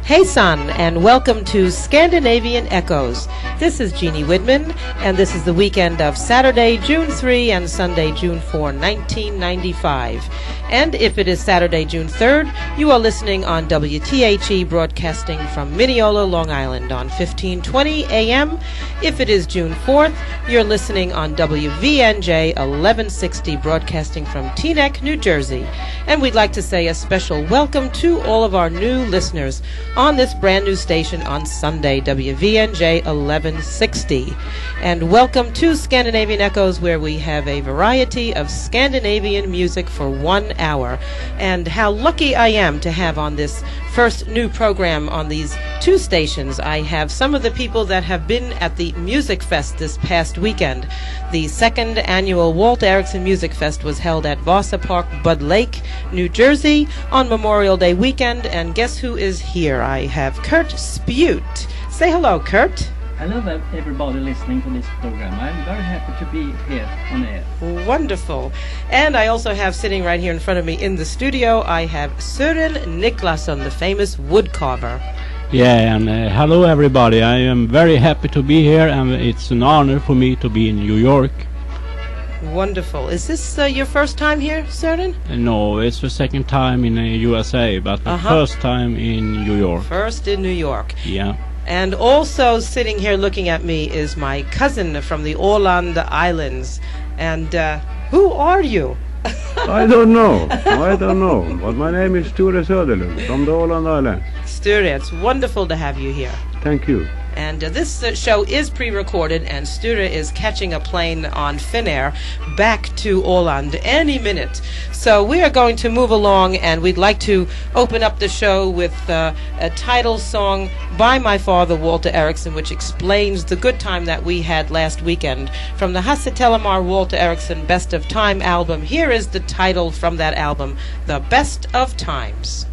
Hey son, and welcome to Scandinavian Echoes. This is Jeanne Widman, and this is the weekend of Saturday, June 3 and Sunday, June 4, 1995. And if it is Saturday, June 3rd, you are listening on WTHE broadcasting from Mineola, Long Island on 1520 AM. If it is June 4th, you're listening on WVNJ 1160 broadcasting from Teaneck, New Jersey. And we'd like to say a special welcome to all of our new listeners on this brand new station on Sunday, WVNJ 1160. And welcome to Scandinavian Echoes, where we have a variety of Scandinavian music for 1 hour. And how lucky I am to have on this first new program on these two stations. I have some of the people that have been at the Music Fest this past weekend. The second annual Walt Eriksson Music Fest was held at Vasa Park, Bud Lake, New Jersey on Memorial Day weekend. And guess who is here? I have Kurt Spjut. Say hello, Kurt. Hello everybody listening to this program. I'm very happy to be here on air. Wonderful. And I also have sitting right here in front of me in the studio, I have Søren Niklasson, the famous woodcarver. Yeah, and hello everybody. I am very happy to be here, and it's an honor for me to be in New York. Wonderful. Is this your first time here, Søren? No, it's the second time in USA, but the first time in New York. First in New York. Yeah. And also sitting here looking at me is my cousin from the Åland Islands. And who are you? I don't know. But my name is Sture Söderlund from the Åland Islands. Sture, it's wonderful to have you here. Thank you. And this show is pre-recorded, and Sture is catching a plane on Finnair back to Åland any minute. So we are going to move along, and we'd like to open up the show with a title song by my father, Walter Eriksson, which explains the good time that we had last weekend. From the Hasse Tellemar Walter Eriksson Best of Time album, here is the title from that album, The Best of Times.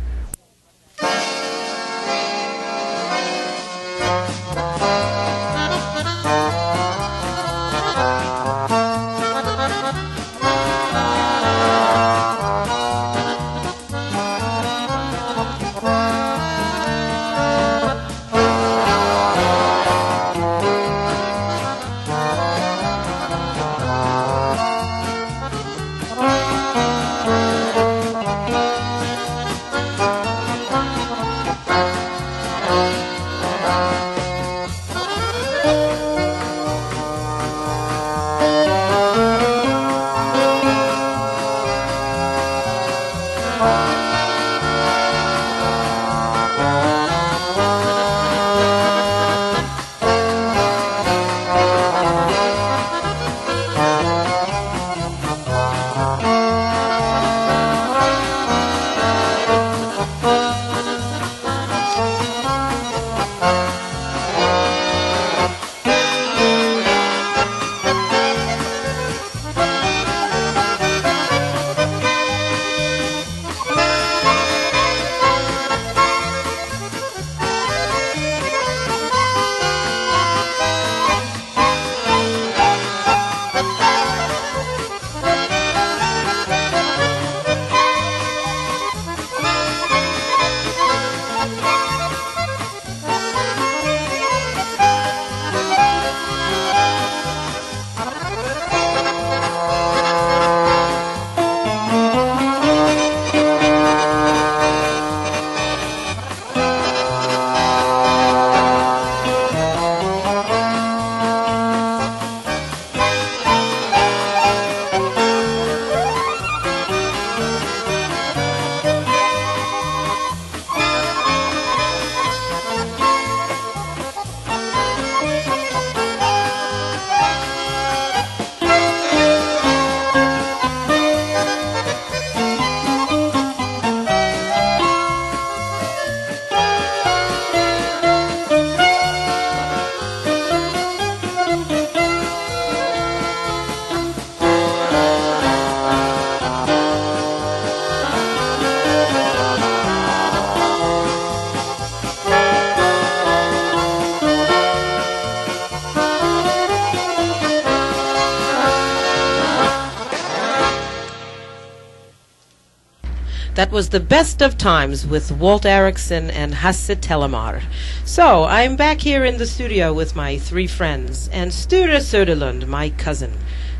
That was the best of times with Walt Eriksson and Hasse Tellemar. So, I'm back here in the studio with my three friends, and Sture Söderlund, my cousin.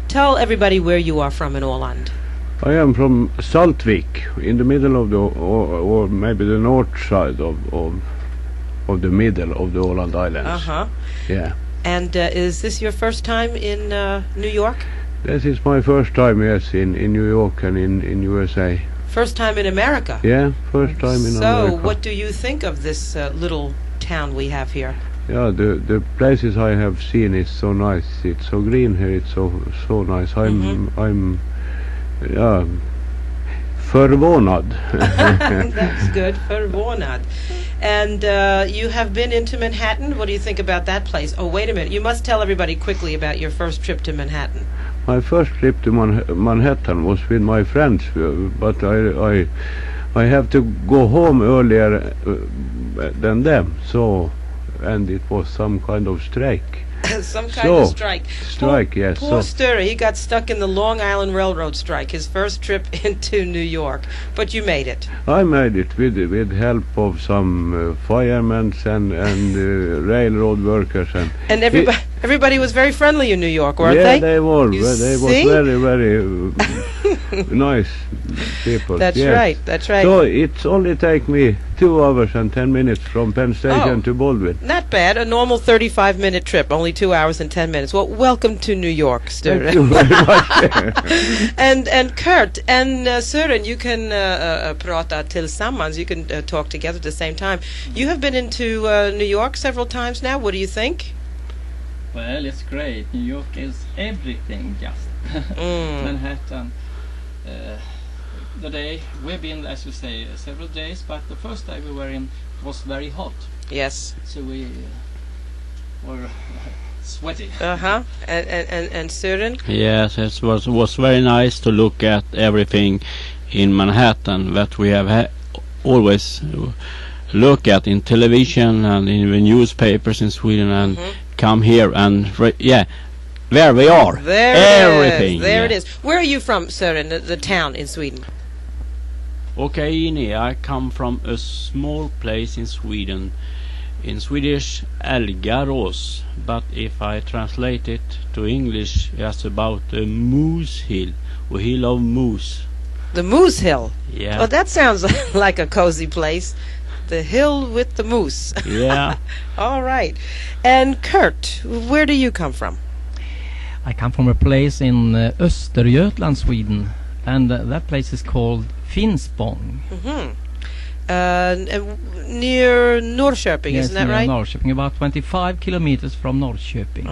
Tell everybody where you are from in Åland. I am from Saltvik, in the middle of the, or maybe the north side of the middle of the Åland Islands. Uh-huh. Yeah. And is this your first time in New York? This is my first time, yes, in New York and in USA. First time in America? Yeah, first time in America. So, what do you think of this little town we have here? Yeah, the places I have seen is so nice. It's so green here. It's so nice. I'm förvånad. That's good, förvånad. And you have been into Manhattan. What do you think about that place? Oh, wait a minute. You must tell everybody quickly about your first trip to Manhattan. My first trip to Manhattan was with my friends, but I have to go home earlier than them. So, and it was some kind of strike. Some kind of strike. Yes. Poor Sture, he got stuck in the Long Island Railroad strike, his first trip into New York. But you made it. I made it with help of some firemen and railroad workers. And everybody was very friendly in New York, weren't they? Yeah, they were. You They see? were very nice people. That's yes. right, that's right. So it's only take me 2 hours and 10 minutes from Penn Station to Baldwin. Not bad. A normal 35-minute trip, only 2 hours and 10 minutes. Well, welcome to New York, Sture. Thank you very much. and Kurt and Sören, you can prata tillsammans. You can talk together at the same time. You have been into New York several times now. What do you think? Well, it's great. New York is everything, just Manhattan. The day we've been, as you say, several days, but the first day we were in was very hot. Yes. So we were sweaty. Uh-huh. And Sören? Yes, it was very nice to look at everything in Manhattan that we have always look at in television and in the newspapers in Sweden, and come here and there we are. Everything. There it is. Where are you from, Sören? The town in Sweden? Okay, Jeanne, I come from a small place in Sweden. In Swedish, Elgarås, but if I translate it to English, it's about a moose hill, a hill of moose. The Moose Hill? Yeah. Well, that sounds like a cozy place. The hill with the moose. Yeah. All right. And Kurt, where do you come from? I come from a place in Östergötland, Sweden, and that place is called Finspång. Near Norrköping, yes, isn't that near right? Norrköping, about 25 kilometers from Norrköping.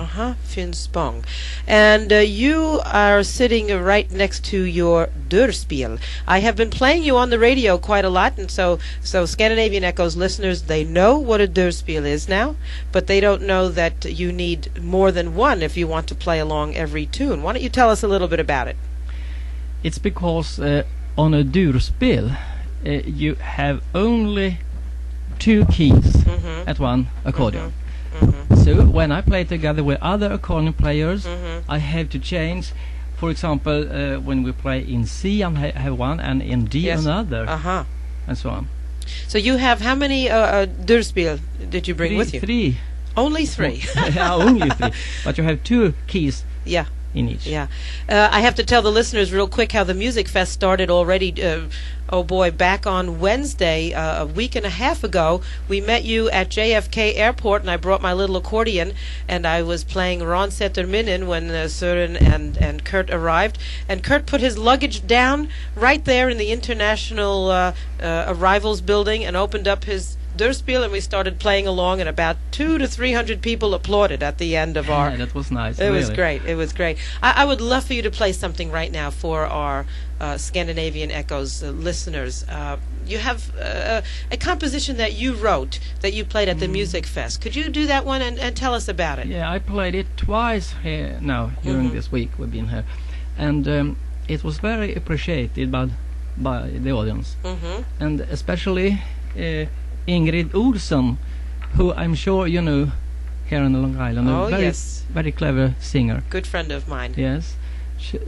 Finspång. And you are sitting right next to your dörrspel. I have been playing you on the radio quite a lot, and so Scandinavian Echoes listeners, they know what a dörrspel is now, but they don't know that you need more than one if you want to play along every tune. Why don't you tell us a little bit about it? It's because on a dörrspel you have only 2 keys at one accordion. So when I play together with other accordion players, I have to change. For example, when we play in C, I have one, and in D another, and so on. So you have how many dörrspel did you bring with you? 3. Only 3. Yeah, only 3. But you have 2 keys. Yeah. In each. Yeah. I have to tell the listeners real quick how the Music Fest started already. Back on Wednesday, a week and a half ago, we met you at JFK Airport, and I brought my little accordion, and I was playing Ron Setter Minnen when Sören and Kurt arrived. And Kurt put his luggage down right there in the International Arrivals building and opened up his dörrspel, and we started playing along, and about 200 to 300 people applauded at the end of our... Yeah, that was nice. It was great. It was great. I would love for you to play something right now for our Scandinavian Echoes listeners. You have a composition that you wrote that you played at the Music Fest. Could you do that one and tell us about it? Yeah, I played it twice here now during this week we've been here, and it was very appreciated by the audience, and especially Ingrid Olsson, who I'm sure you know here on Long Island, a very clever singer. Good friend of mine. Yes,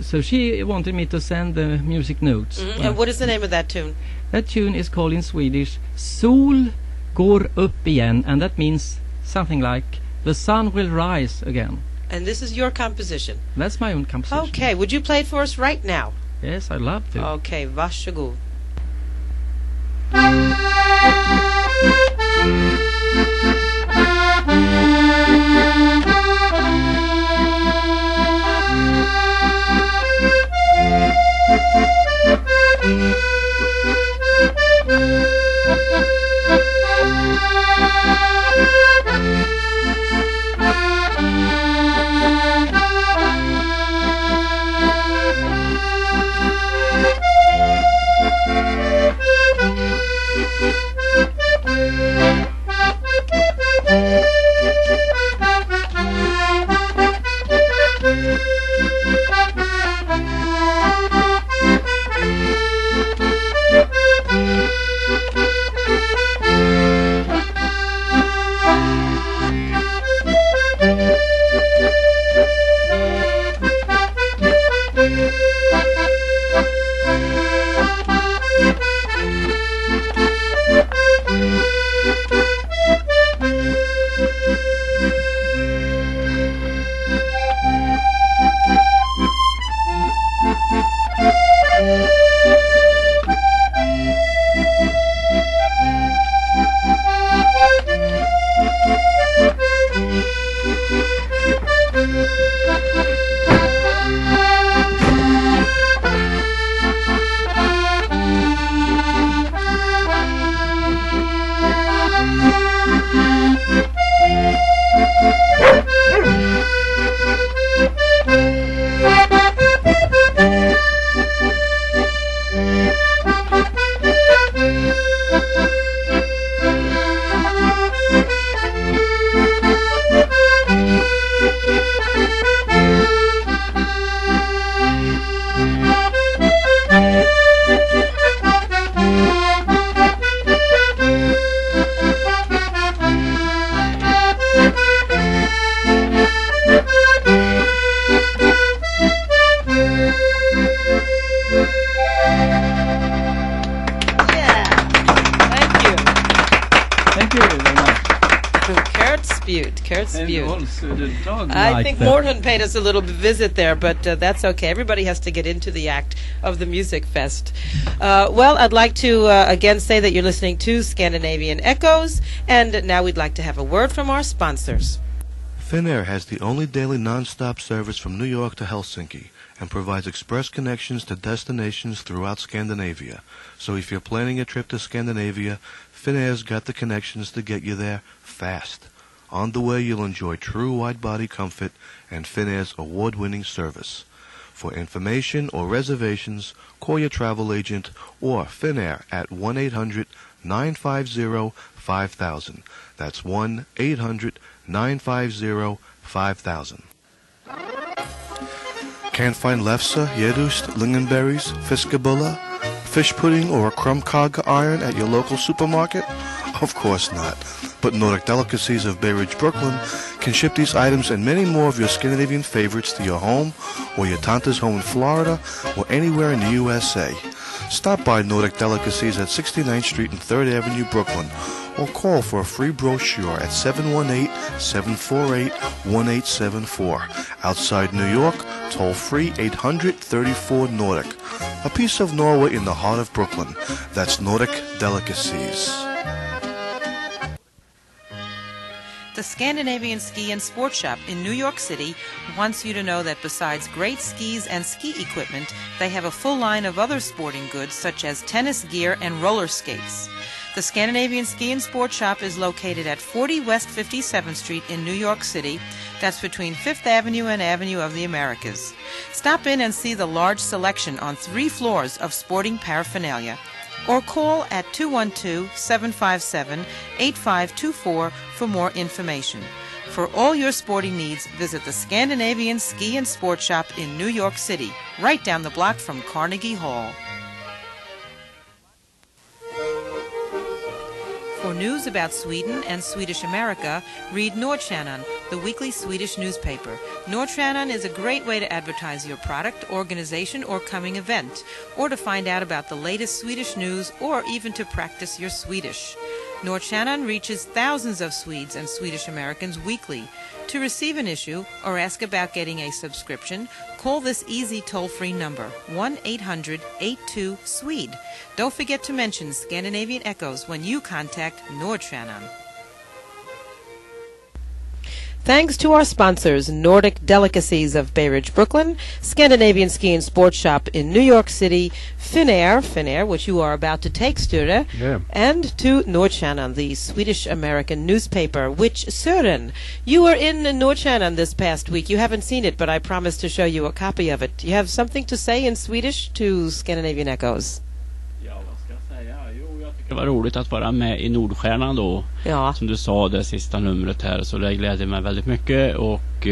So she wanted me to send the music notes. And what is the name of that tune? That tune is called in Swedish Sol går upp igen, and that means something like the sun will rise again. And this is your composition? That's my own composition. Okay, would you play it for us right now? Yes, I'd love to. Okay, varsågod. I think Morten paid us a little visit there, but that's okay. Everybody has to get into the act of the Music Fest. Well, I'd like to again say that you're listening to Scandinavian Echoes, and now we'd like to have a word from our sponsors. Finnair has the only daily non-stop service from New York to Helsinki and provides express connections to destinations throughout Scandinavia. So if you're planning a trip to Scandinavia, Finnair's got the connections to get you there fast. On the way, you'll enjoy true wide-body comfort and Finnair's award-winning service. For information or reservations, call your travel agent or Finnair at 1-800-950-5000. That's 1-800-950-5000. Can't find lefse, jedust, lingonberries, fiskabulla, fish pudding, or a krumkage iron at your local supermarket? Of course not. But Nordic Delicacies of Bay Ridge, Brooklyn can ship these items and many more of your Scandinavian favorites to your home or your tante's home in Florida or anywhere in the USA. Stop by Nordic Delicacies at 69th Street and 3rd Avenue, Brooklyn, or call for a free brochure at 718-748-1874. Outside New York, toll free 800-34-NORDIC. A piece of Norway in the heart of Brooklyn. That's Nordic Delicacies. The Scandinavian Ski and Sport Shop in New York City wants you to know that besides great skis and ski equipment, they have a full line of other sporting goods such as tennis gear and roller skates. The Scandinavian Ski and Sport Shop is located at 40 West 57th Street in New York City. That's between 5th Avenue and Avenue of the Americas. Stop in and see the large selection on 3 floors of sporting paraphernalia. Or call at 212-757-8524 for more information. For all your sporting needs, visit the Scandinavian Ski and Sport Shop in New York City, right down the block from Carnegie Hall. For news about Sweden and Swedish America, read Nordstjernan the weekly Swedish newspaper. Nordstjernan is a great way to advertise your product, organization, or coming event, or to find out about the latest Swedish news, or even to practice your Swedish. Nordstjernan reaches thousands of Swedes and Swedish Americans weekly. To receive an issue or ask about getting a subscription, call this easy toll-free number, 1-800-82-SWEDE. Don't forget to mention Scandinavian Echoes when you contact Nordstjernan. Thanks to our sponsors, Nordic Delicacies of Bay Ridge, Brooklyn, Scandinavian Ski and Sports Shop in New York City, Finnair, which you are about to take, Sture, and to Nordstjernan, the Swedish-American newspaper, which, Sören, you were in Nordstjernan this past week. You haven't seen it, but I promised to show you a copy of it. You have something to say in Swedish to Scandinavian Echoes? Det var roligt att vara med i Nordstjernan då. Ja. Som du sa, det sista numret här. Så det gläder mig väldigt mycket. Och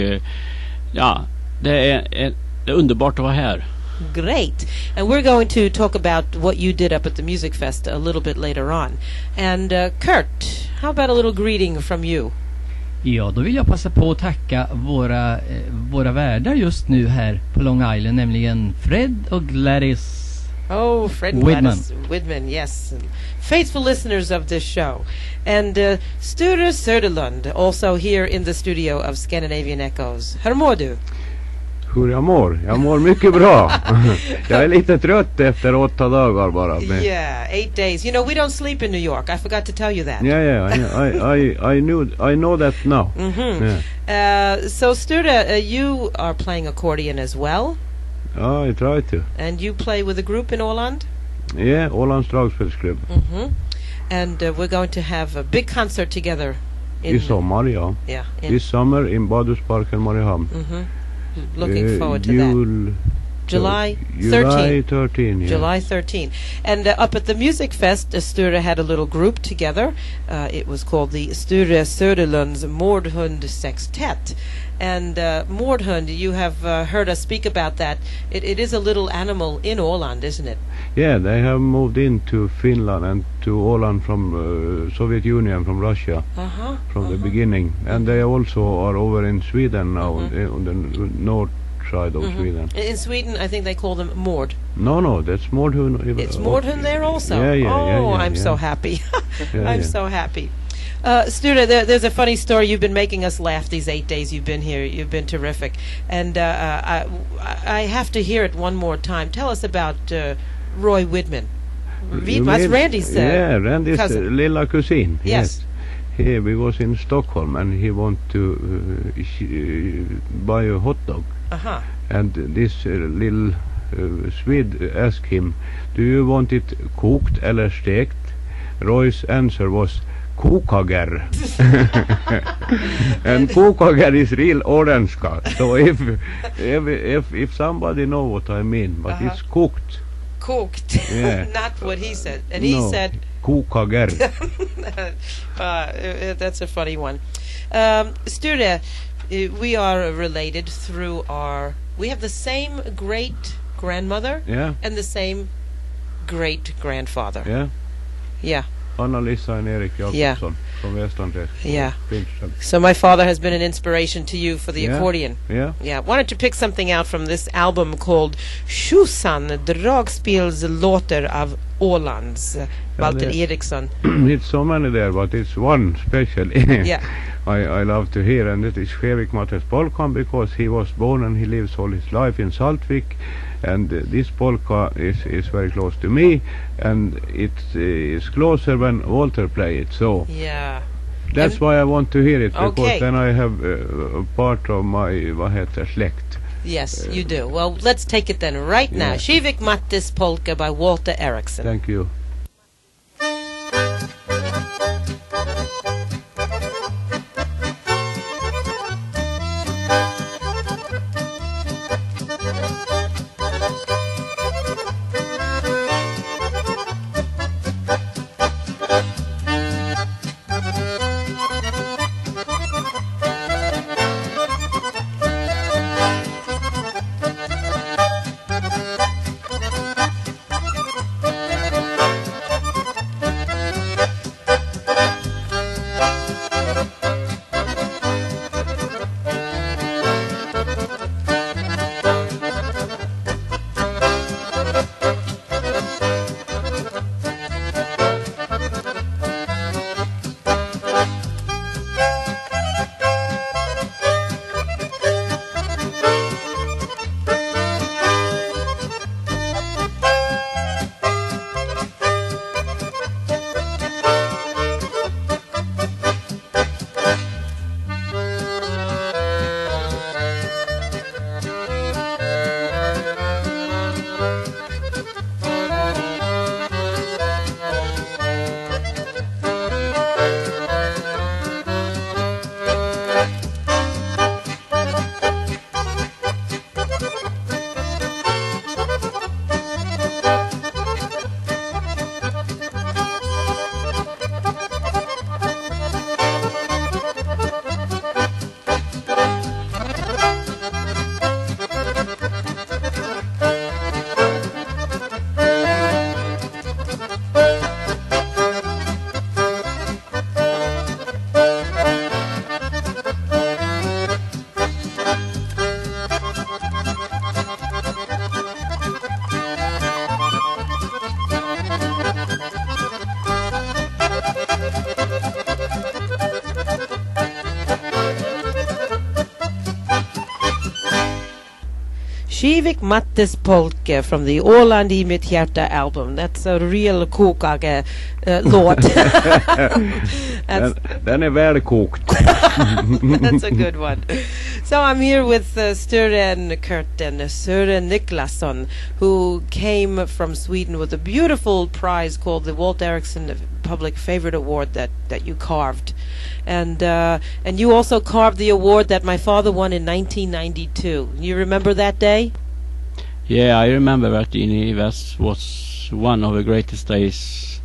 ja, det är underbart att vara här. Great. And we're going to talk about what you did up at the Music Fest a little bit later on. And Kurt, how about a little greeting from you? Ja, då vill jag passa på att tacka våra värdar just nu här på Long Island, nämligen Fred och Gladys. Oh, Fred and Gladys Widman, yes. Faithful listeners of this show. And Sture Söderlund, also here in the studio of Scandinavian Echoes. Hur mår du? Hur jag mår? Jag mår mycket bra. Jag är lite trött efter 8 dagar bara. Yeah, 8 days. You know, we don't sleep in New York. I forgot to tell you that. Yeah, I know that now. Mm-hmm. Yeah. So Sture, you are playing accordion as well. Oh, I try to. And you play with a group in Åland? Yeah, Ålands Dragspelsklubb. Mm-hmm. And we're going to have a big concert together. I sommar, ja. Yeah. This summer in Badhusparken, Mariehamn. Mm-hmm. Looking forward to that. July 13. Yeah. July 13. And up at the Music Fest, Sture had a little group together. It was called the Sture Söderlunds Mordhund Sextet. And Mordhund, you have heard us speak about that. It is a little animal in Åland, isn't it? Yeah, they have moved into Finland and to Åland from Soviet Union, from Russia, from the beginning. And they also are over in Sweden now, on the north side of Sweden. In Sweden, I think they call them Mord. No, that's Mordhund. It's Mordhund there also? Yeah, I'm so happy. I'm so happy. Sture, there's a funny story. You've been making us laugh these 8 days you've been here. You've been terrific. And I have to hear it one more time. Tell us about Roy Widman. That's Randy's Randy's cousin. lilla cousin. Yes. We was in Stockholm and he wanted to buy a hot dog. And this little Swede asked him, do you want it cooked eller stekt? Roy's answer was kokager. And kokager is real oranska. So if somebody know what I mean, but it's cooked. Cooked. Yeah. Not what he said. And he said kokager. That's a funny one. Sture, we are related through we have the same great grandmother and the same great grandfather. Yeah. Anna-Lisa and Erik Jakobsson from Västlandräsk. Yeah. So my father has been an inspiration to you for the accordion. Yeah. Why don't you pick something out from this album called Tjosan, dragspelslåtar av Ålands, Walter Eriksson. It's so many there, but it's one specially. I love to hear, and it is Fredrik Mattes polka, because he was born and he lives all his life in Saltvik, and this polka is very close to me, and it is closer when Walter play it, so that's why I want to hear it, because then I have a part of my släkt. Yes, you do. Well, let's take it then right now. Fredrik Mattes polka by Walter Eriksson. Thank you. Kivik Mattes Polke from the Åland I mitt hjärta album. That's a real kokage låt. Den är välkokt. That's a good one. So I'm here with Sören Kurten, Sören Niklasson, who came from Sweden with a beautiful prize called the Walt Eriksson Public Favorite Award that you carved. And you also carved the award that my father won in 1992. You remember that day? Yeah, I remember that. That was one of the greatest days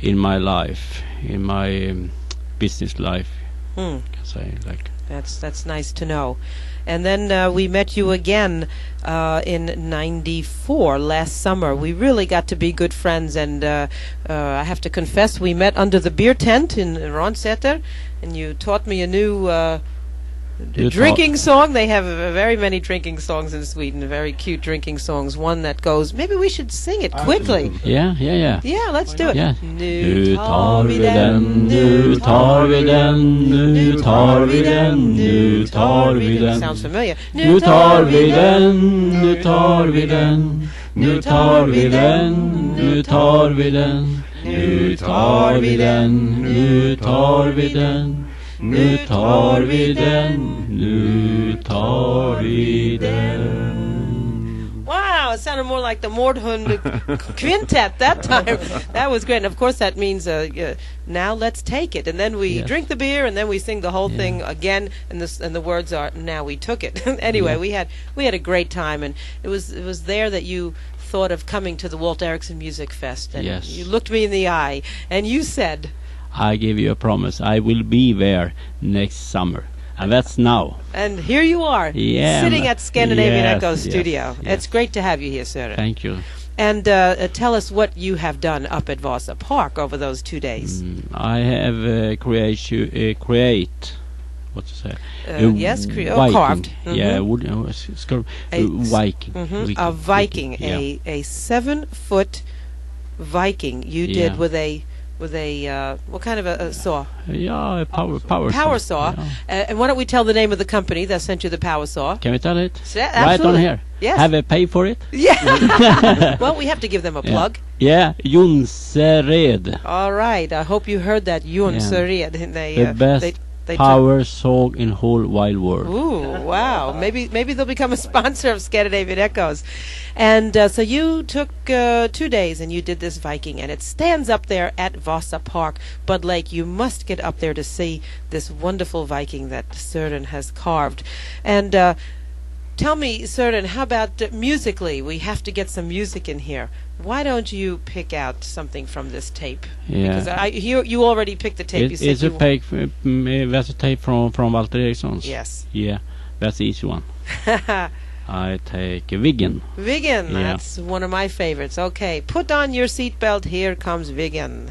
in my life, in my business life. Can say like. That's nice to know. And then we met you again in '94 last summer. We really got to be good friends, and I have to confess, we met under the beer tent in Ronsäter, and you taught me a new drinking song. They have very many drinking songs in Sweden, very cute drinking songs. One that goes, maybe we should sing it quickly. Yeah. Yeah, let's do it. Yeah. Nu tar vi den, nu tar vi den, nu tar vi den, nu tar vi den. Sounds familiar. Nu tar vi den, nu tar vi den, nu tar vi den, nu tar vi den, nu tar vi den, nu tar vi den. Nu tar vi den, nu tar vi den. Wow, it sounded more like the Mordhund Quintet that time. That was great. And of course that means now let's take it. And then we drink the beer and then we sing the whole thing again, and the words are now we took it. Anyway, we had a great time, and it was there that you thought of coming to the Walt Eriksson Music Fest, and you looked me in the eye and you said, I give you a promise. I will be there next summer. And that's now. And here you are, sitting at Scandinavian Echo Studio. Yes. It's great to have you here, Sören. Thank you. And tell us what you have done up at Vasa Park over those 2 days. I have create. What to say? Carved. Yeah, it's called Viking. A Viking, a 7-foot Viking. You did with a what kind of a saw? Yeah, a power saw. Yeah. And why don't we tell the name of the company that sent you the power saw? Can we tell it? Absolutely. Right on here. Yes. Have they paid for it? Yeah. Well, we have to give them a plug. Yeah, Jonsered. All right. I hope you heard that, Jonsered. The best power saw in whole wide world. Ooh, wow. Maybe they'll become a sponsor of Scandinavian Echoes. And so you took 2 days and you did this Viking, and it stands up there at Vasa Park, Bud Lake. You must get up there to see this wonderful Viking that Sören has carved. And tell me, Sören, how about musically? We have to get some music in here. Why don't you pick out something from this tape? Yeah. Because you already picked the tape. That's a tape from Walter Eriksson's. Yes. Yeah, that's the easy one. I take Viggen. Viggen, that's one of my favorites. Okay, put on your seatbelt. Here comes Viggen.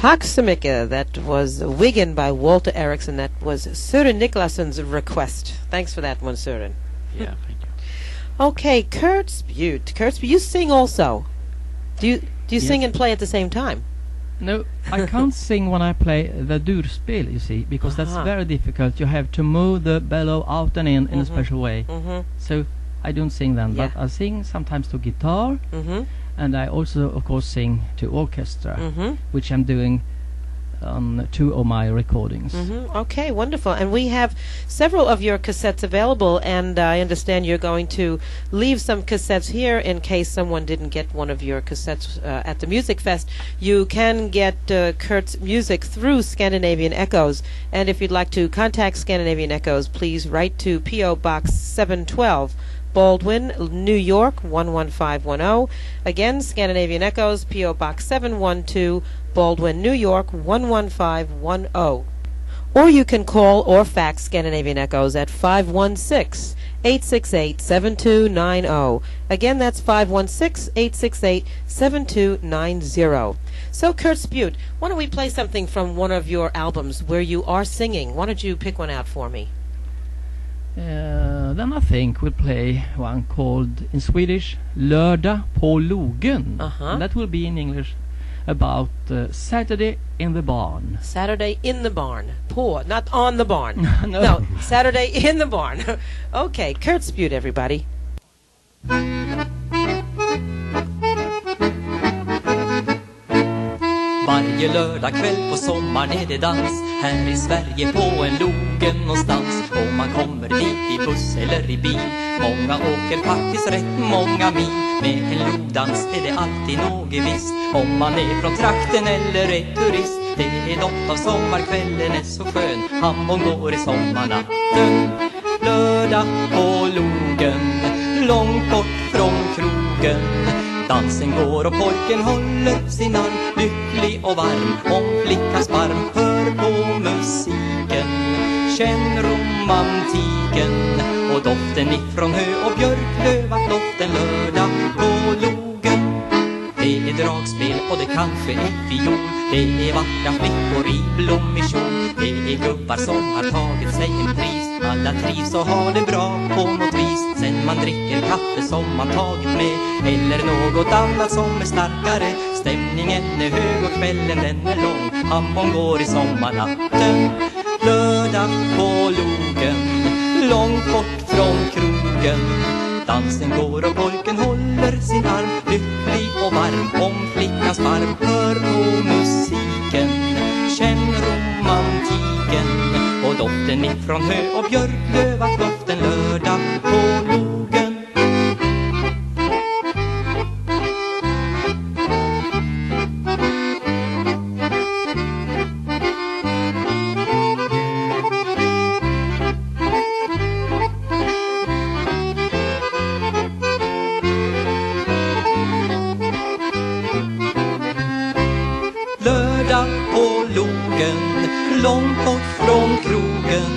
Tack så mycket. That was Wigan by Walter Eriksson. That was Søren Nicolasson's request. Thanks for that one, Søren. Yeah, thank you. Okay, Kurt Spjut. Kurt Spjut, you sing also. Do you Yes. sing and play at the same time? No, I can't sing when I play the durspel, you see, because that's very difficult. You have to move the bellow out and in a special way. So I don't sing then, but I sing sometimes to guitar, and I also, of course, sing to orchestra, which I'm doing on 2 of my recordings. Okay, wonderful. And we have several of your cassettes available, and I understand you're going to leave some cassettes here in case someone didn't get one of your cassettes at the Music Fest. You can get Kurt's music through Scandinavian Echoes, and if you'd like to contact Scandinavian Echoes, please write to P.O. Box 712, Baldwin, New York 11510. Again, Scandinavian Echoes, P.O. Box 712, Baldwin, New York 11510. Or you can call or fax Scandinavian Echoes at 516-868-7290. Again, that's 516-868-7290. So, Kurt Spjut, why don't we play something from one of your albums where you are singing? Why don't you pick one out for me? Then I think we'll play one called, in Swedish, Lördag på logen. And that will be in English about Saturday in the barn. Saturday in the barn. På, not on the barn. No, Saturday in the barn. Okay, Kurt Spjut, everybody. Varje lördagkväll på sommaren är det dans här i Sverige på en logen någonstans. Och man kommer dit i buss eller i bil. Många åker faktiskt rätt många mil. Med en logdans är det alltid något visst. Om man är från trakten eller är turist. Det är doft av sommarkvällen är så skön. Hamburg går i sommarnatten. Lördag på logen, långt bort från krogen. Dansen går och pojken håller sin arm, lycklig och varm om flickans barm. Hör på musiken, känn romantiken och doften ifrån hö och björklöv att loften lördag på logen. Det är dragspel och det kanske är fiol. Det är vackra flickor i blommig kjol. Det är gubbar som har tagit sig en pris. Alla trivs och har det bra på något vis. Sen man dricker kaffe som man tagit med eller något annat som är starkare. Stämningen är hög och kvällen den är lång. Hamburg går i sommarnatten. Lördag på logen, långt bort från krogen. Dansen går och pojken håller sin arm, lycklig och varm om flickans barm. Hör på musiken, känn romantiken och doften ifrån hö och björklöv att luften lördag på logen. Långt bort från krogen.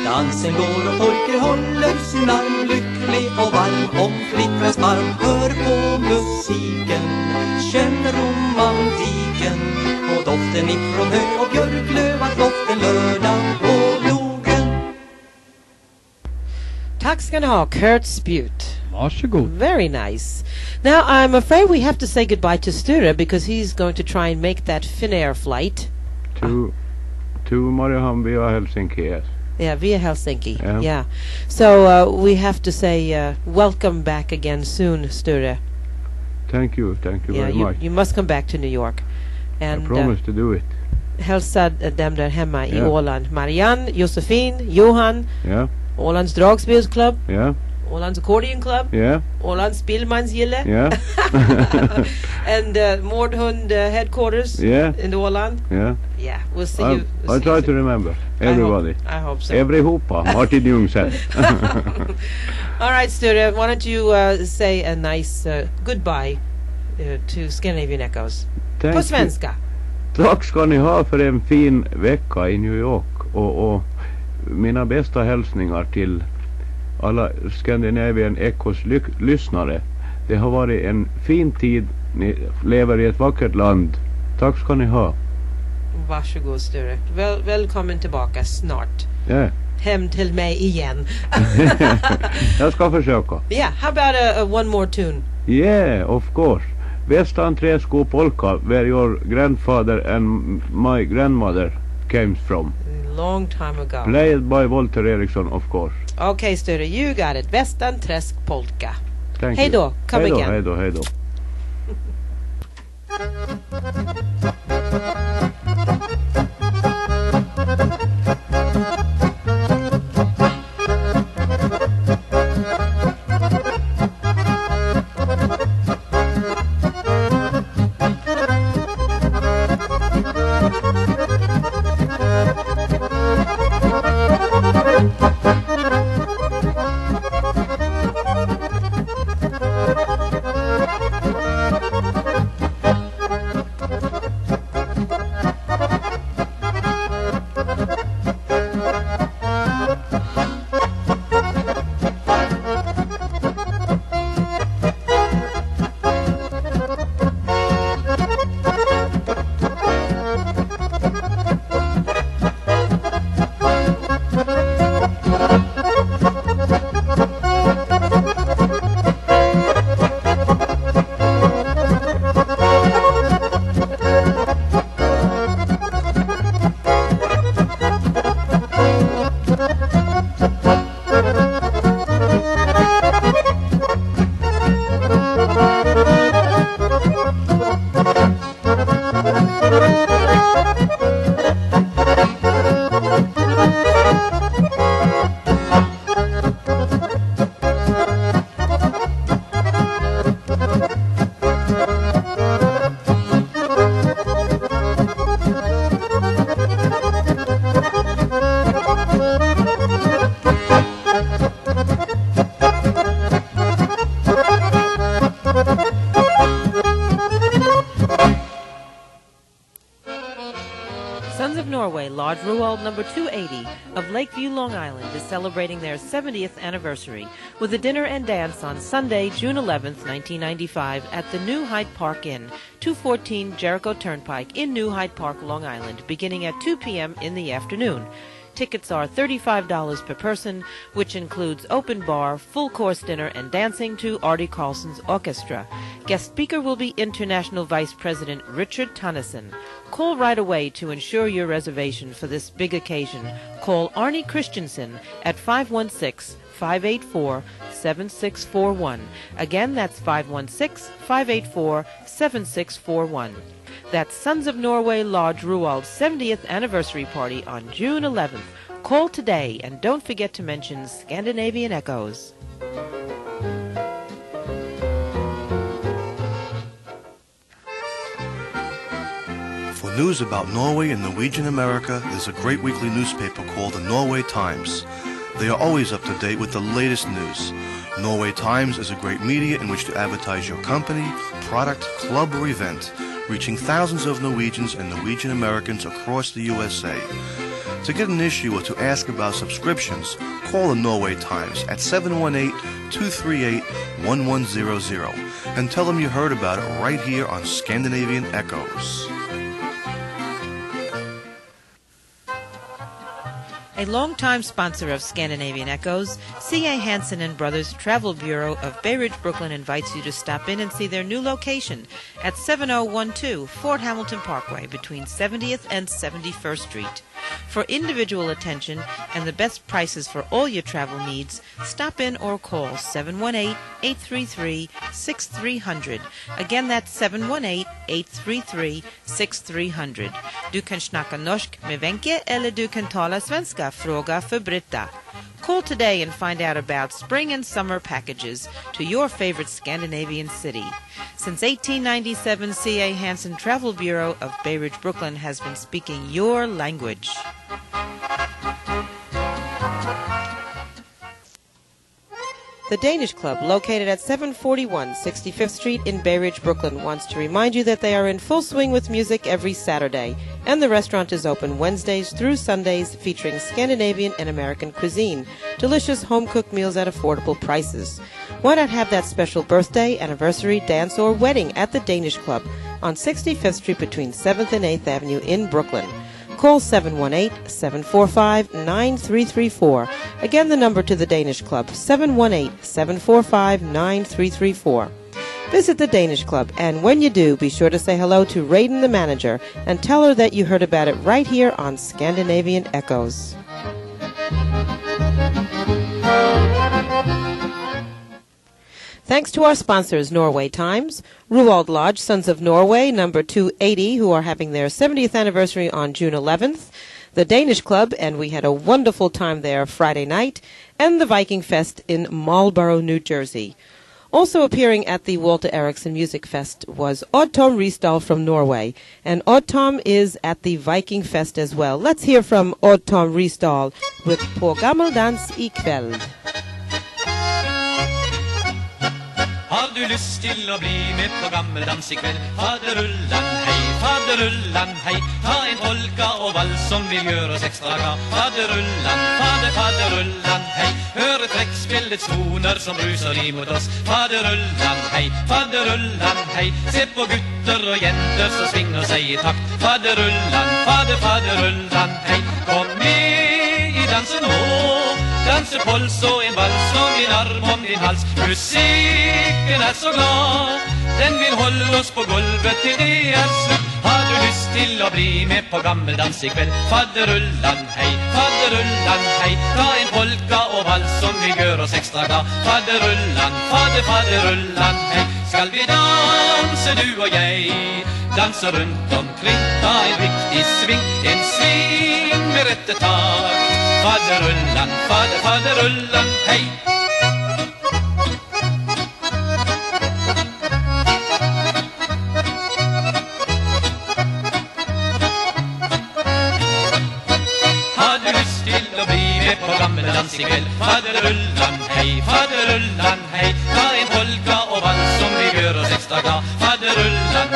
Dansen går och pojken håller sin arm, lycklig och varm om flickans barm. Hör på musiken, känn romantiken och doften ifrån hö och björklöv att loften lördag på logen. Tack ska ni ha, Kurt Spjut. Varsågod. Very nice. Now, I'm afraid we have to say goodbye to Sture because he's going to try and make that Finnair flight. To Mariehamn via Helsinki, yes. Yeah, via Helsinki. Yeah. Yeah. So we have to say welcome back again soon, Sture. Thank you very much. You must come back to New York. And I promise to do it. Hälsa dem där hemma i Yeah. Åland. Marianne, Josefin, Johan, Yeah, Ålands dragspelsklubb, yeah, Ålands accordion club, yeah, Ålands spelmansgille, yeah, and Mordhund headquarters yeah, in Åland. yeah. Yeah, we'll see you. I'll try to remember everybody. I hope so. Everyhopa, Martin Ljungsen. All right, Sture, why don't you say a nice goodbye to Scandinavian Echoes? Thank På you. svenska. Tack ska ni ha för en fin vecka i New York och mina bästa hälsningar till alla Scandinavian Echoes lyssnare. Det har varit en fin tid. Ni lever i ett vackert land. Tack ska ni ha. Varsågod Sture. Välkommen tillbaka snart. Yeah. Hem till mig igen. Jag ska försöka. Yeah, how about a one more tune? Yeah, of course. Western Träsko Polka, where your grandfather and my grandmother came from. Long time ago. Played by Walter Eriksson, of course. Okay, Sture, you got it. Västern Träsk Polka. Thank Hej you. då, come Hej då, again. hej då, hej då. Lodge Ruwald number 280 of Lakeview, Long Island is celebrating their 70th anniversary with a dinner and dance on Sunday, June 11th, 1995 at the New Hyde Park Inn, 214 Jericho Turnpike in New Hyde Park, Long Island, beginning at 2 p.m. in the afternoon. Tickets are $35 per person, which includes open bar, full-course dinner, and dancing to Artie Carlson's orchestra. Guest speaker will be International Vice President Richard Tonnison. Call right away to ensure your reservation for this big occasion. Call Arnie Christensen at 516-584-7641. Again, that's 516-584-7641. That's Sons of Norway Lodge Ruwald's 70th anniversary party on June 11th. Call today and don't forget to mention Scandinavian Echoes. For news about Norway and Norwegian America, there's a great weekly newspaper called the Norway Times. They are always up to date with the latest news. Norway Times is a great media in which to advertise your company, product, club, or event, reaching thousands of Norwegians and Norwegian Americans across the USA. To get an issue or to ask about subscriptions, call the Norway Times at 718-238-1100 and tell them you heard about it right here on Scandinavian Echoes. A longtime sponsor of Scandinavian Echoes, C.A. Hansen and Brothers Travel Bureau of Bay Ridge, Brooklyn invites you to stop in and see their new location at 7012 Fort Hamilton Parkway between 70th and 71st Street. For individual attention and the best prices for all your travel needs, stop in or call 718-833-6300. Again, that's 718-833-6300. Du kan snacka norsk med Wenche eller du kan tala svenska, fråga för Britta. Call today and find out about spring and summer packages to your favorite Scandinavian city. Since 1897, C.A. Hansen Travel Bureau of Bay Ridge, Brooklyn has been speaking your language. The Danish Club, located at 741 65th Street in Bay Ridge, Brooklyn, wants to remind you that they are in full swing with music every Saturday, and the restaurant is open Wednesdays through Sundays, featuring Scandinavian and American cuisine, delicious home-cooked meals at affordable prices. Why not have that special birthday, anniversary, dance, or wedding at the Danish Club on 65th Street between 7th and 8th Avenue in Brooklyn? Call 718-745-9334. Again, the number to the Danish Club, 718-745-9334. Visit the Danish Club, and when you do, be sure to say hello to Raiden, the manager, and tell her that you heard about it right here on Scandinavian Echoes. Thanks to our sponsors, Norway Times, Roald Lodge, Sons of Norway, number 280, who are having their 70th anniversary on June 11th, the Danish Club, and we had a wonderful time there Friday night, and the Viking Fest in Marlborough, New Jersey. Also appearing at the Walter Eriksson Music Fest was Odd Tom Risdal from Norway, and Odd Tom is at the Viking Fest as well. Let's hear from Odd Tom Risdal with På Gammaldans ikväll. Har du lust till att bli med på gammeldans ikväll? Faderullan, hej. Ta en polka och vals som vill göra oss extra glad. Faderullan, hej. Hör ett räckspelets toner som rusar emot oss. Faderullan, hej. Se på gutter och jenter så svingar sig i takt. Faderullan, hej. Kom med i dansen dansepols och en vals om din arm om din hals. Musiken är så glad, den vill hålla oss på golvet till det är slut. Har du lust till att bli med på gammeldans ikväll? Faderullan, hej. Ta en polka och vals som vi gör oss extra glad. Faderullan, hej. Skall vi dansa du och jag? Dansa runt omkring, ta en riktig sving. En sving med rätt takt. Faderullan, hej. Har du lust till att bli med på gammeldans ikväll? Faderullan, hej. Ta en polka och vals som vi gör oss extra glad. Faderullan,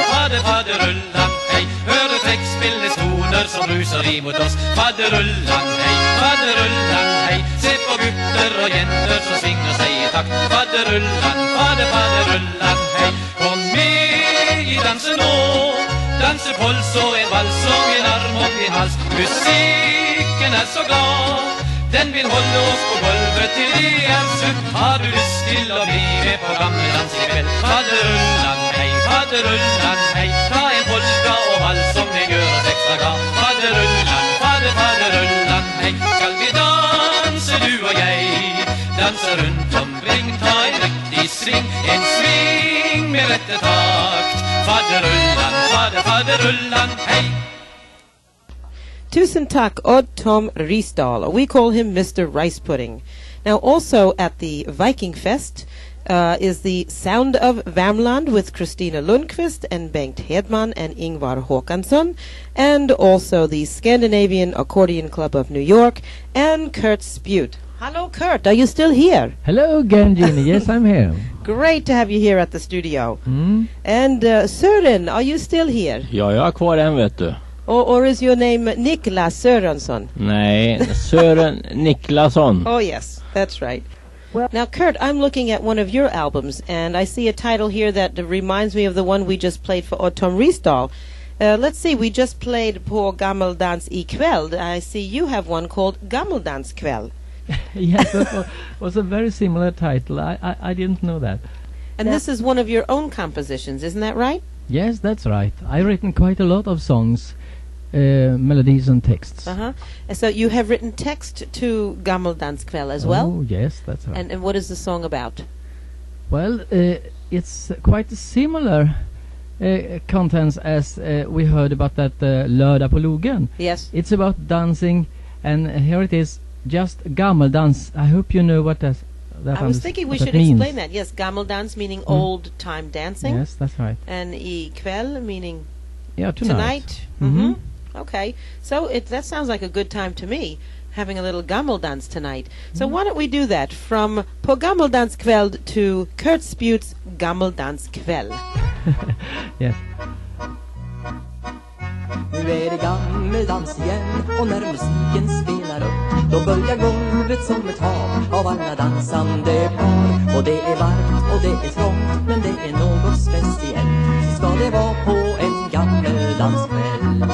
hej. Hör ett räckspelets toner som rusar emot oss. Faderullan, hej. Se på gutter och jenter som svingar sig i takt. Faderullan, hej. Kom med i dansen dansepols och en vals och en arm om din hals. Musiken är så glad, den vill hålla oss på golvet till det är slut. Har du lust till att bli med på gammeldans ikväll? Faderullan, hej. Ta en polka och vals som vi gör oss extra glad. Faderullan, hej. Skall vi dansa du och jag? Dansa runt omkring, ta en riktig sving. En sving med rätt takt. Faderullan, hej. Tusen tack, Odd Tom Risdal. We call him Mr. Rice Pudding. Now, also at the Viking Fest is the Sound of Värmland with Kristina Lundqvist and Bengt Hedman and Ingvar Håkansson, and also the Scandinavian Accordion Club of New York and Kurt Spute. Hello, Kurt. Are you still here? Hello again, Jeanne. Yes, I'm here. Great to have you here at the studio. And Sören, are you still here? Ja, jag är kvar än, vet du. Or is your name Niklas Sörensson? Nej, Sören Niklasson. Oh, yes, that's right. Now, Kurt, I'm looking at one of your albums, and I see a title here that reminds me of the one we just played for Odd Tom Risdal. Let's see, we just played På Gammaldans ikväll. I see you have one called Gammeldanskväll. Yes, that was a very similar title. I didn't know that. And this is one of your own compositions, isn't that right? Yes, that's right. I've written quite a lot of songs, melodies and texts. And so you have written text to Gammeldanskväll as well? Oh, yes, that's right. And what is the song about? Well, it's quite similar contents as we heard about that Lördag på logen. Yes. It's about dancing, and here it is, just gammeldans. I hope you know what that I was thinking we should explain that. Yes, gammeldans meaning old time dancing. Yes, that's right. And ikväll meaning tonight. Okay, so that sounds like a good time to me. having a little gammeldans tonight. So why don't we do that from På gammeldanskväll to Kurt Spjuts gammeldanskväll. Yes. Nu är det gammeldans igen och när musiken spelar upp då börjar golvet som ett hav av alla dansande par. Och det är varmt och det är trångt men det är något speciellt. Så ska det vara på en gammeldanskväll.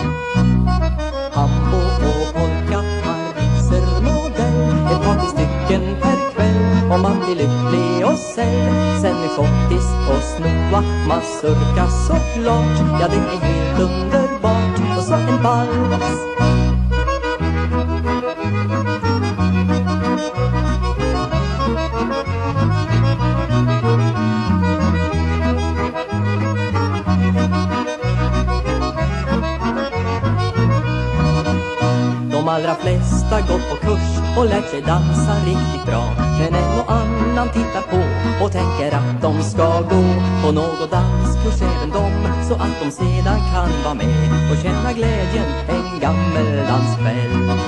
Hambo och polka, pariser, modell, ett par stycken per kväll. Om man blir lycklig och säll, sen är schottis och snoa, mazurka såklart. Ja, det är helt underbart. Och så en vals. De allra flesta gått på kurs och lärt sig dansa riktigt bra. Men en och annan tittar på och tänker att de ska gå på någon danskurs även de, så att de sedan kan vara med och känna glädjen en gammeldanskväll.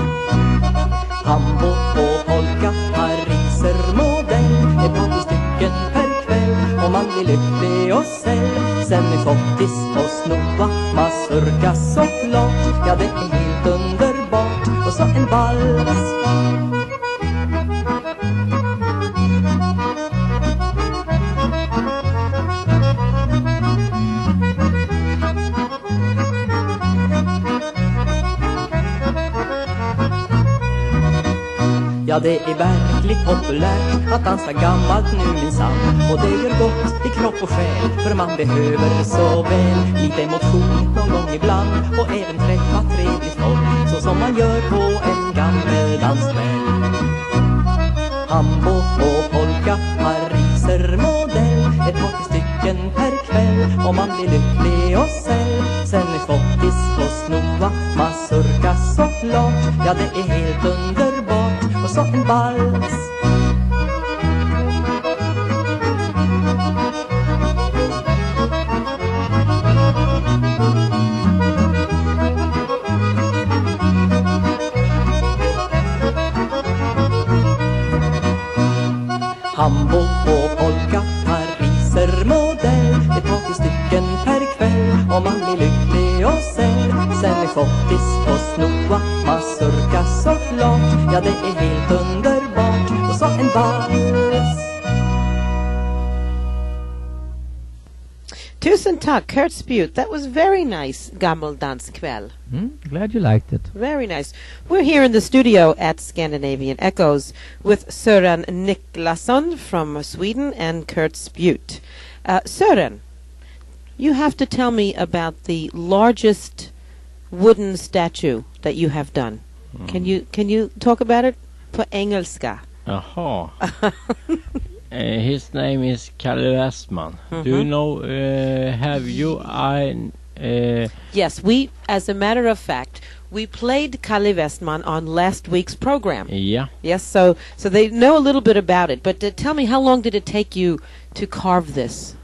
Hambo och polka, pariser, modell, ett par stycken per kväll. Om man blir lycklig och säll, sen är schottis och snoa, mazurka såklart. Ja, det är helt underbart. Och så en vals. Ja, det är verkligt populärt att dansa gammalt nu minsann. Och det gör gott i kropp och själ, för man behöver så väl lite motion någon gång ibland. Och även träffa trevligt folk, så som man gör på en gammeldanskväll. Hambo och polka, pariser, modell, ett par stycken per kväll. Om man blir lycklig och säll, sen är schottis och snoa, mazurka såklart. Ja, det är helt underbart. Och så en vals. Hambo och polka, pariser, modell, ett par stycken per kväll. Om man blir lycklig och säll, sen är schottis och snoa, mazurka såklart. Ja, det är helt underbart. Och så en vals. Tusen tack, Kurt Spjut. That was very nice, gammeldanskväll. Glad you liked it. Very nice. We're here in the studio at Scandinavian Echoes with Sören Niklasson from Sweden and Kurt Spjut. Sören, you have to tell me about the largest wooden statue that you have done. Can you talk about it på engelska? Jaha. His name is Kalle Westman. Do you know, have you, Yes, we, as a matter of fact, we played Kalle Westman on last week's program. Yeah. Yes, so they know a little bit about it. But tell me, how long did it take you to carve this?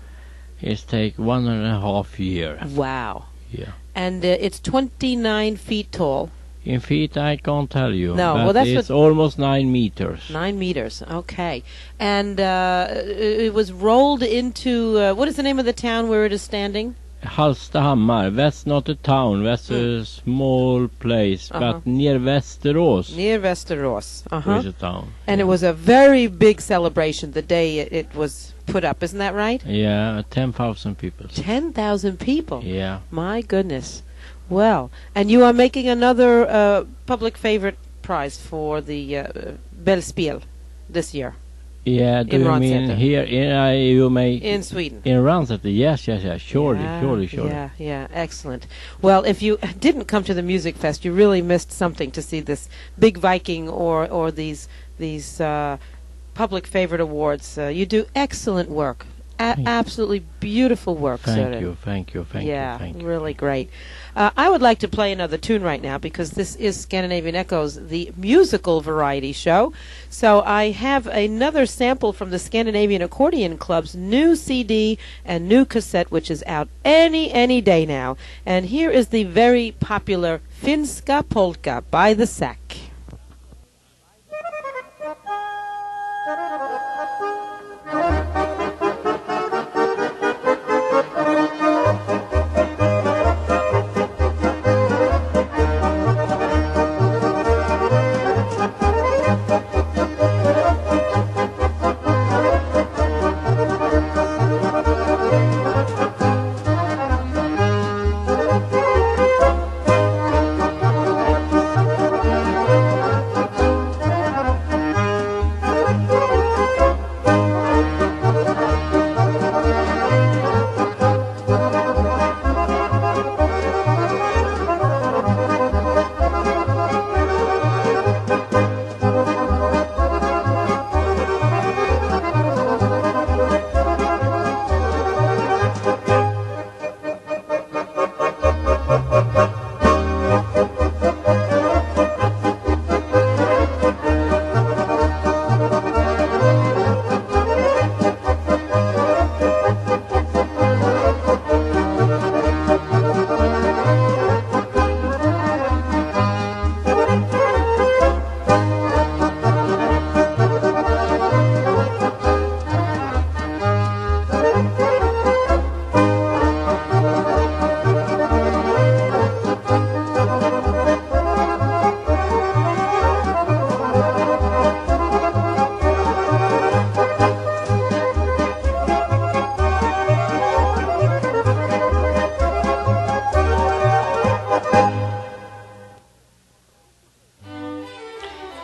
It's take 1.5 years. Wow. Yeah. And it's 29 feet tall. In feet, I can't tell you. No, but well, that's it's almost 9 meters. 9 meters, okay. And it was rolled into, what is the name of the town where it is standing? Hallstahammar. That's not a town. That's a small place. But near Västerås. Near Västerås. Is a town. And it was a very big celebration the day it was put up. Isn't that right? Yeah, 10,000 people. 10,000 people? Yeah. My goodness. Well, and you are making another public favorite prize for the Bellspel this year. Yeah, do you mean here in Sweden? In Ransäter, yes, surely. Yeah, excellent. Well, if you didn't come to the music fest, you really missed something to see this big Viking or these public favorite awards. You do excellent work. Absolutely beautiful work, Thank you. Yeah, really great. I would like to play another tune right now because this is Scandinavian Echoes, the musical variety show. So I have another sample from the Scandinavian Accordion Club's new CD and new cassette, which is out any day now. And here is the very popular Finska Polka by the Sack.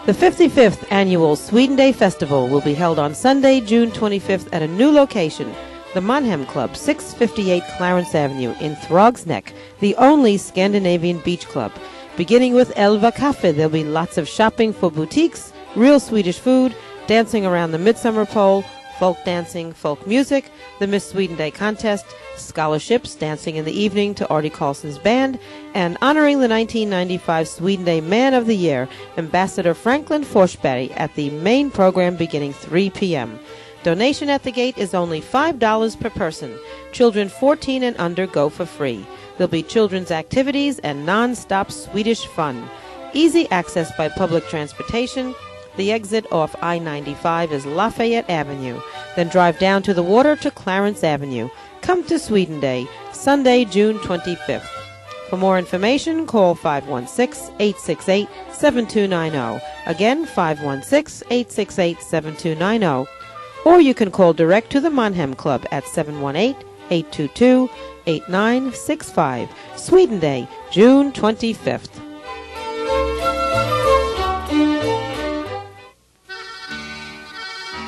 The 55th annual Sweden Day Festival will be held on Sunday, June 25th at a new location, the Mannheim Club, 658 Clarence Avenue in Throgsneck, the only Scandinavian beach club. Beginning with Elva Cafe, there'll be lots of shopping for boutiques, real Swedish food, dancing around the midsummer pole, folk dancing, folk music, the Miss Sweden Day contest, scholarships, dancing in the evening to Artie Carlson's band, and honoring the 1995 Sweden Day Man of the Year, Ambassador Franklin Forsberg, at the main program beginning 3 p.m. Donation at the gate is only $5 per person. Children 14 and under go for free. There'll be children's activities and non-stop Swedish fun. Easy access by public transportation. The exit off I-95 is Lafayette Avenue. Then drive down to the water to Clarence Avenue. Come to Sweden Day, Sunday, June 25th. For more information, call 516-868-7290. Again, 516-868-7290. Or you can call direct to the Mannheim Club at 718-822-8965. Sweden Day, June 25th.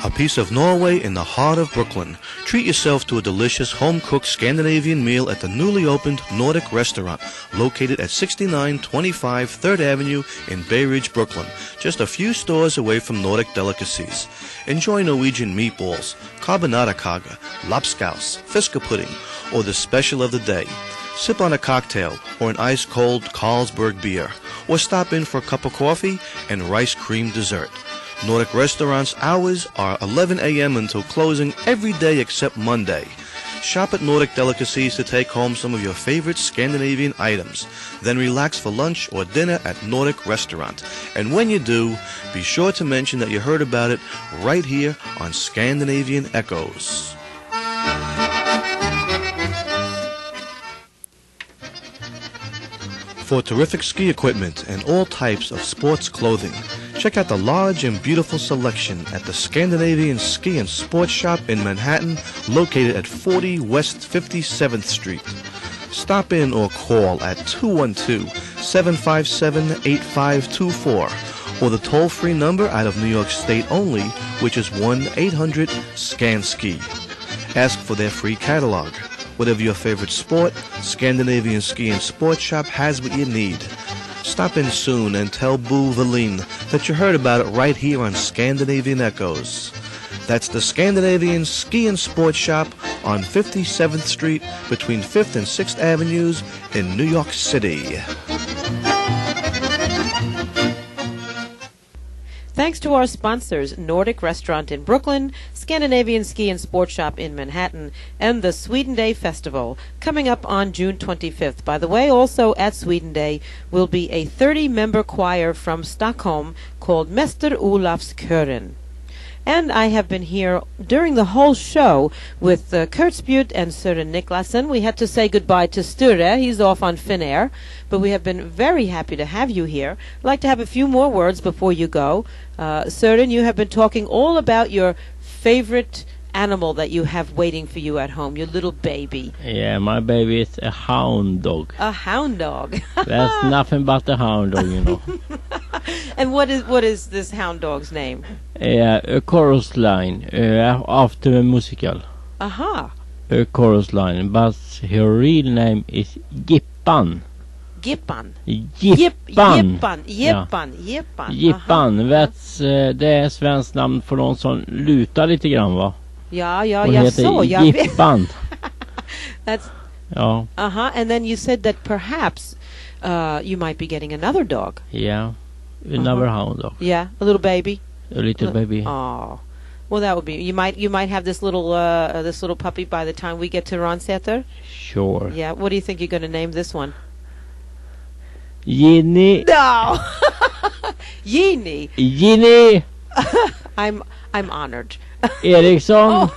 A piece of Norway in the heart of Brooklyn. Treat yourself to a delicious home-cooked Scandinavian meal at the newly opened Nordic restaurant, located at 6925 3rd Avenue in Bay Ridge, Brooklyn, just a few stores away from Nordic delicacies. Enjoy Norwegian meatballs, carbonatakaga, lapskaus, fisker pudding, or the special of the day. Sip on a cocktail or an ice-cold Carlsberg beer, or stop in for a cup of coffee and rice cream dessert. Nordic Restaurant's hours are 11 a.m. until closing every day except Monday. Shop at Nordic Delicacies to take home some of your favorite Scandinavian items. Then relax for lunch or dinner at Nordic Restaurant. And when you do, be sure to mention that you heard about it right here on Scandinavian Echoes. For terrific ski equipment and all types of sports clothing, check out the large and beautiful selection at the Scandinavian Ski and Sports Shop in Manhattan, located at 40 West 57th Street. Stop in or call at 212-757-8524, or the toll-free number out of New York State only, which is 1-800-SCAN-SKI. Ask for their free catalog. Whatever your favorite sport, Scandinavian Ski and Sports Shop has what you need. Stop in soon and tell Boo Valine that you heard about it right here on Scandinavian Echoes. That's the Scandinavian Ski and Sports Shop on 57th Street between 5th and 6th Avenues in New York City. Thanks to our sponsors, Nordic Restaurant in Brooklyn, Scandinavian Ski and Sports Shop in Manhattan, and the Sweden Day Festival, coming up on June 25th. By the way, also at Sweden Day will be a 30-member choir from Stockholm called Mäster Olafskören. And I have been here during the whole show with Kurt Spjut and Søren Niklasen. We had to say goodbye to Sture. He's off on Finnair. But we have been very happy to have you here. I'd like to have a few more words before you go. Søren, you have been talking all about your favorite animal that you have waiting for you at home, your little baby. Yeah, my baby is a hound dog. A hound dog. That's nothing but a hound dog, you know. And what is this hound dog's name? Yeah, a chorus line after a musical. Aha. A chorus line, but her real name is Gippan. Gippan. Gippan. Gippan. Det är svenskt namn för någon som lutar lite grann, va? Ja, jag såg. Gippan. That's. Ja. And then you said that perhaps you might be getting another dog. Yeah. Another hound dog. Yeah, a little baby. A little baby. Oh, well, that would be. You might have this little puppy by the time we get to Ransäter. Sure. Yeah. What do you think you're going to name this one? Jeanne. No. Jeanne. Jeanne. I'm honored. Eriksson.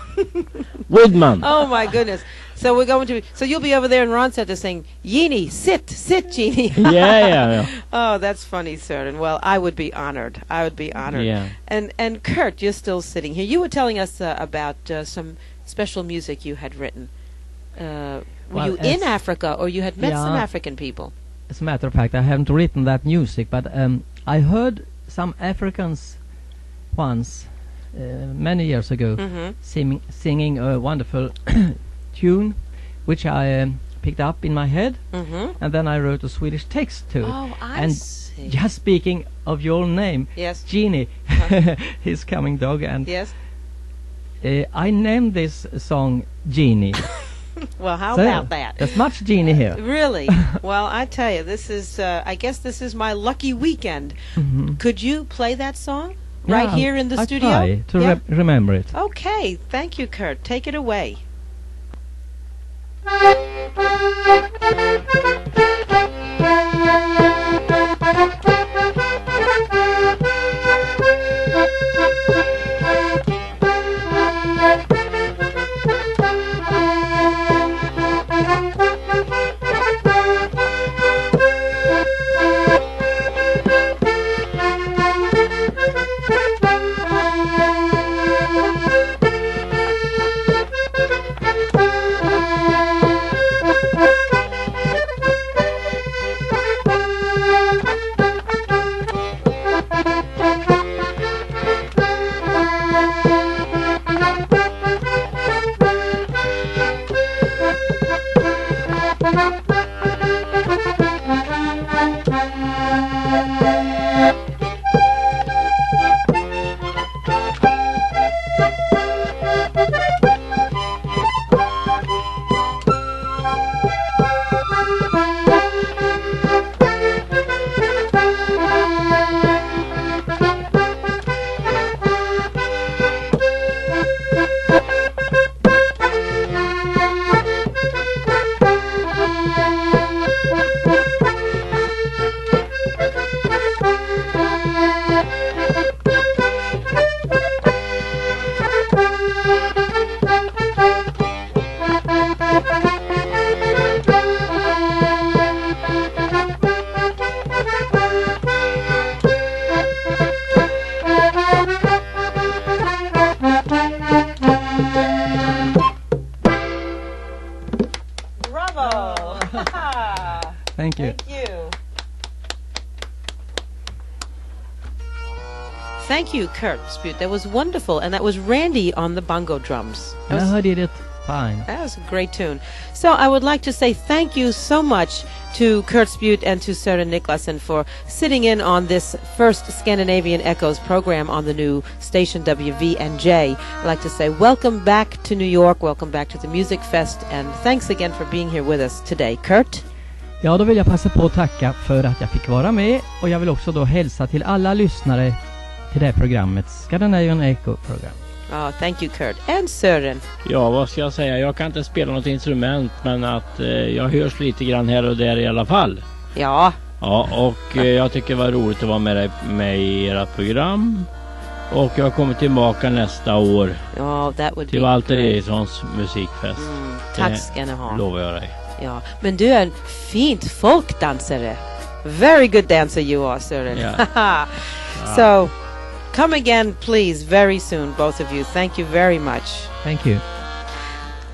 Widman. Oh my goodness. So we're going to. So you'll be over there in Ransäter saying, "Jeanne, sit, Jeanne." Yeah. Oh, that's funny, Søren. Well, I would be honored. Yeah. And Kurt, you're still sitting here. You were telling us about some special music you had written. Were you in Africa, or you had met some African people? As a matter of fact, I haven't written that music, but I heard some Africans once, many years ago, singing a wonderful tune, which I picked up in my head, and then I wrote a Swedish text to it. Oh, I and see. just speaking of your name, Yes. Jeanne, his coming dog, and Yes. I named this song Jeanne. Well, how So, about that? There's much Jeanne here. Really? Well, I tell you, this is, I guess this is my lucky weekend. Could you play that song right Yeah, here in the I studio? try to Yeah? remember it. Okay, thank you, Kurt. Take it away. Bravo! Thank you. Thank you. Thank you, Kurt Spute. That was wonderful. And that was Randy on the bongo drums. That was, I did it fine. that was a great tune. So I would like to say thank you so much to Kurt Spute and to Søren Niklasen for sitting in on this first Scandinavian Echoes program on the new station WVNJ. I'd like to say welcome back to New York, welcome back to the Music Fest, and thanks again for being here with us today. Kurt? Ja, då vill jag passa på att tacka för att jag fick vara med, och jag vill också då hälsa till alla lyssnare till det här programmet, Scandinavian Echo-program. Oh, thank you, Kurt. And Søren. Ja, vad ska jag säga? Jag kan inte spela något instrument, men att jag hörs lite grann här och där i alla fall. Ja. Ja, och jag tycker det var roligt att vara med i era program. Och jag kommer tillbaka nästa år Oh, that would till be Walter great. Erikssons musikfest. Tack ska ni ha. Lovar jag dig. Ja, men du är en fint folkdansare. Very good dancer you are, Søren. Yeah. So, come again, please, very soon, both of you. Thank you very much. Thank you.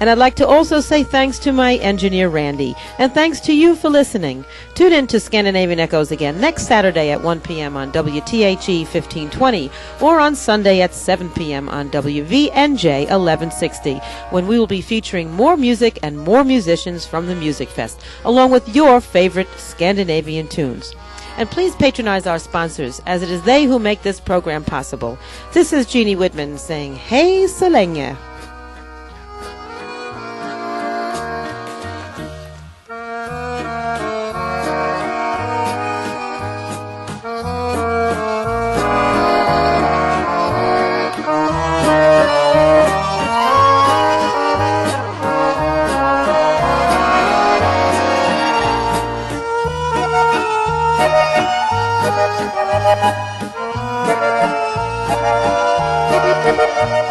And I'd like to also say thanks to my engineer, Randy. And thanks to you for listening. Tune in to Scandinavian Echoes again next Saturday at 1 p.m. on WTHE 1520 or on Sunday at 7 p.m. on WVNJ 1160, when we will be featuring more music and more musicians from the Music Fest, along with your favorite Scandinavian tunes. And please patronize our sponsors, as it is they who make this program possible. This is Jeanne Widman saying, hej så länge. Thank you.